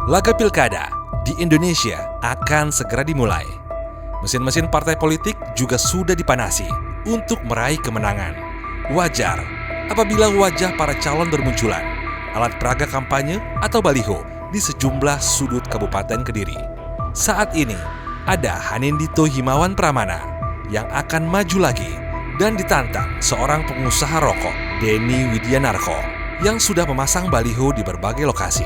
Laga pilkada di Indonesia akan segera dimulai. Mesin-mesin partai politik juga sudah dipanasi untuk meraih kemenangan. Wajar apabila wajah para calon bermunculan, alat peraga kampanye atau baliho di sejumlah sudut Kabupaten Kediri. Saat ini ada Hanindito Himawan Pramana yang akan maju lagi dan ditantang seorang pengusaha rokok, Denny Widianarko, yang sudah memasang baliho di berbagai lokasi.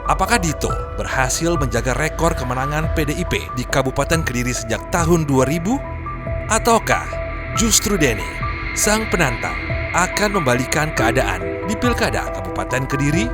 Apakah Dito berhasil menjaga rekor kemenangan PDIP di Kabupaten Kediri sejak tahun 2000? Ataukah justru Denny, sang penantang, akan membalikan keadaan di Pilkada Kabupaten Kediri?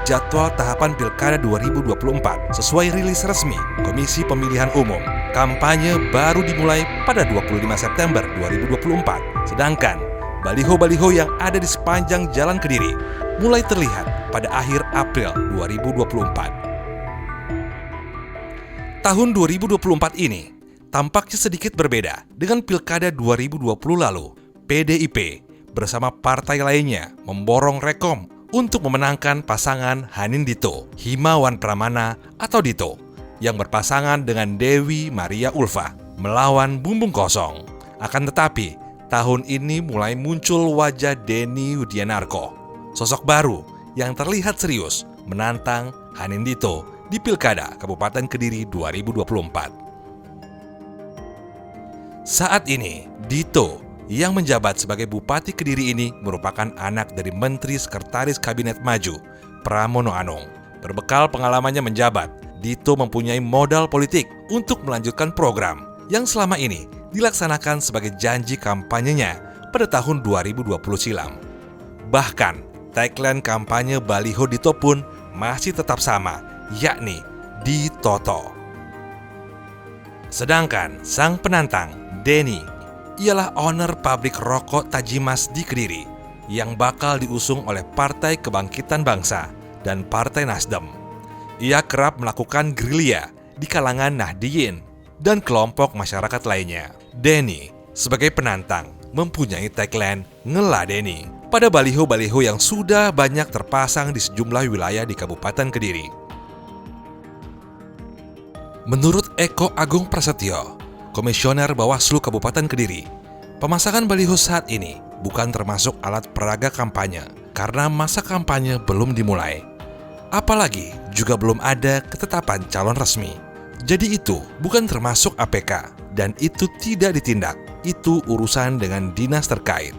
Jadwal tahapan Pilkada 2024 sesuai rilis resmi Komisi Pemilihan Umum. Kampanye baru dimulai pada 25 September 2024. Sedangkan baliho-baliho yang ada di sepanjang Jalan Kediri mulai terlihat pada akhir April 2024. Tahun 2024 ini tampaknya sedikit berbeda dengan Pilkada 2020 lalu. PDIP bersama partai lainnya memborong rekom untuk memenangkan pasangan Hanindito Himawan Pramana atau Dito yang berpasangan dengan Dewi Maria Ulfa melawan Bumbung Kosong. Akan tetapi, tahun ini mulai muncul wajah Denny Widianarko, sosok baru yang terlihat serius menantang Hanindito di Pilkada Kabupaten Kediri 2024. Saat ini, Dito yang menjabat sebagai Bupati Kediri ini merupakan anak dari Menteri Sekretaris Kabinet Maju, Pramono Anung. Berbekal pengalamannya menjabat, Dito mempunyai modal politik untuk melanjutkan program yang selama ini dilaksanakan sebagai janji kampanyenya pada tahun 2020 silam. Bahkan, tagline kampanye baliho Dito pun masih tetap sama, yakni Ditoto. Sedangkan sang penantang, Denny, ialah owner pabrik rokok Tajimas di Kediri yang bakal diusung oleh Partai Kebangkitan Bangsa dan Partai Nasdem. Ia kerap melakukan gerilya di kalangan Nahdliyin dan kelompok masyarakat lainnya. Denny sebagai penantang mempunyai tagline Ngela Denny pada baliho-baliho yang sudah banyak terpasang di sejumlah wilayah di Kabupaten Kediri. Menurut Eko Agung Prasetyo, Komisioner Bawaslu Kabupaten Kediri, pemasangan baliho saat ini bukan termasuk alat peraga kampanye karena masa kampanye belum dimulai. Apalagi juga belum ada ketetapan calon resmi. Jadi itu bukan termasuk APK dan itu tidak ditindak. Itu urusan dengan dinas terkait.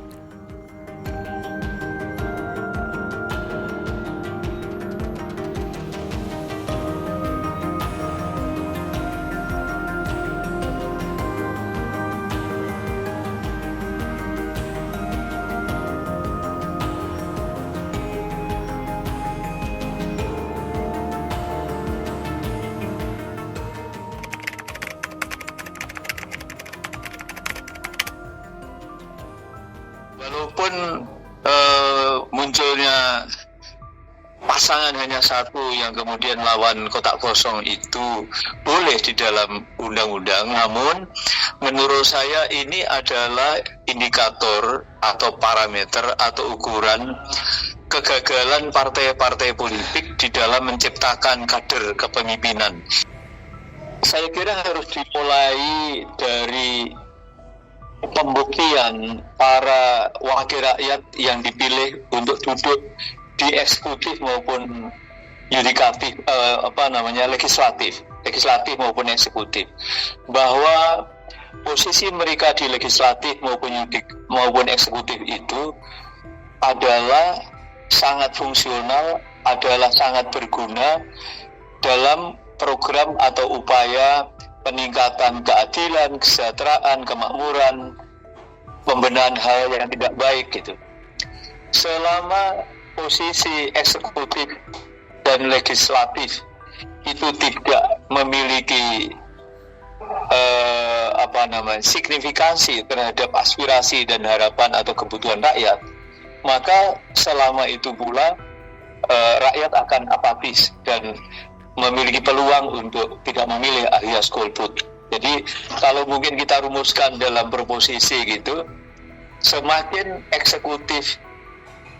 Walaupun munculnya pasangan hanya satu yang kemudian lawan kotak kosong itu boleh di dalam undang-undang, namun menurut saya ini adalah indikator atau parameter atau ukuran kegagalan partai-partai politik di dalam menciptakan kader kepemimpinan. Saya kira harus dimulai dari pembuktian para wakil rakyat yang dipilih untuk duduk di eksekutif maupun yudikatif, legislatif maupun eksekutif, bahwa posisi mereka di legislatif maupun eksekutif itu adalah sangat fungsional, adalah sangat berguna dalam program atau upaya peningkatan keadilan, kesejahteraan, kemakmuran, pembenahan hal yang tidak baik gitu. Selama posisi eksekutif dan legislatif itu tidak memiliki signifikansi terhadap aspirasi dan harapan atau kebutuhan rakyat, maka selama itu pula rakyat akan apatis dan memiliki peluang untuk tidak memilih alias golput. Jadi kalau mungkin kita rumuskan dalam proposisi gitu, semakin eksekutif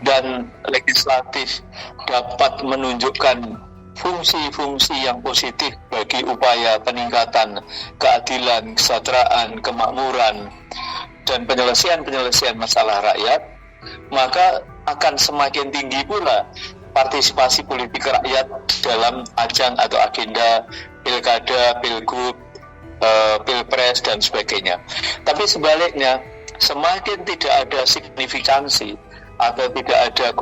dan legislatif dapat menunjukkan fungsi-fungsi yang positif bagi upaya peningkatan keadilan, kesejahteraan, kemakmuran, dan penyelesaian masalah rakyat, maka akan semakin tinggi pula partisipasi politik rakyat dalam ajang atau agenda pilkada, pilgub, pilpres, dan sebagainya. Tapi sebaliknya, semakin tidak ada signifikansi atau tidak ada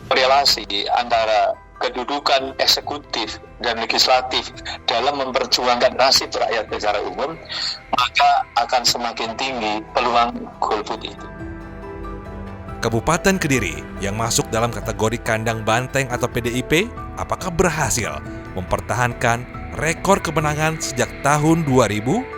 korelasi antara kedudukan eksekutif dan legislatif dalam memperjuangkan nasib rakyat secara umum, maka akan semakin tinggi peluang golput itu. Kabupaten Kediri yang masuk dalam kategori kandang banteng atau PDIP, apakah berhasil mempertahankan rekor kemenangan sejak tahun 2000?